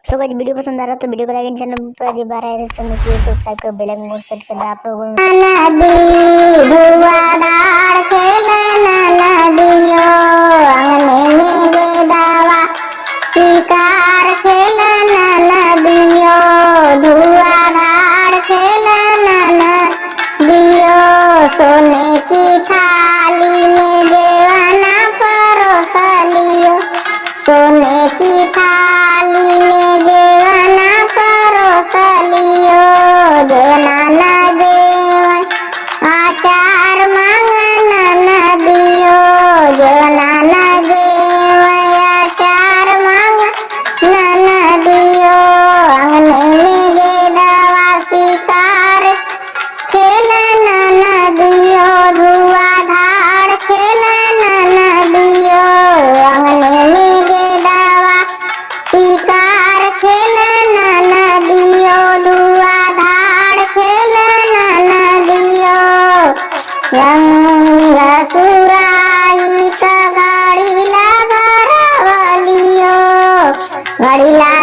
So guys video पसंद आ रहा है तो वीडियो को लाइक, चैनल पर बार आए चैनल को सब्सक्राइब कर बेल आइकन को सेट कर दे। आप लोगों नदी धुआंधार खेलना नदियों अंगने में गेदावा शिकार खेलना नदियों धुआंधार खेलना नदियों सोने की थाली में जेवना परोसलियो सोने की थाली में जेवना परोसलियो जेवना न जेवन आचार मांगन नदियो जेवना न जेवन आचार मांगन नदियो अंगने में गेदवा शिकार खेलन नदियो धुआंधार खेलन नदियो अंगने में गेदवा शिकार खेलन नदियो धुआंधार खेलन नदियो रंग सुराई का घड़ी ला भरवलियो घड़ी ला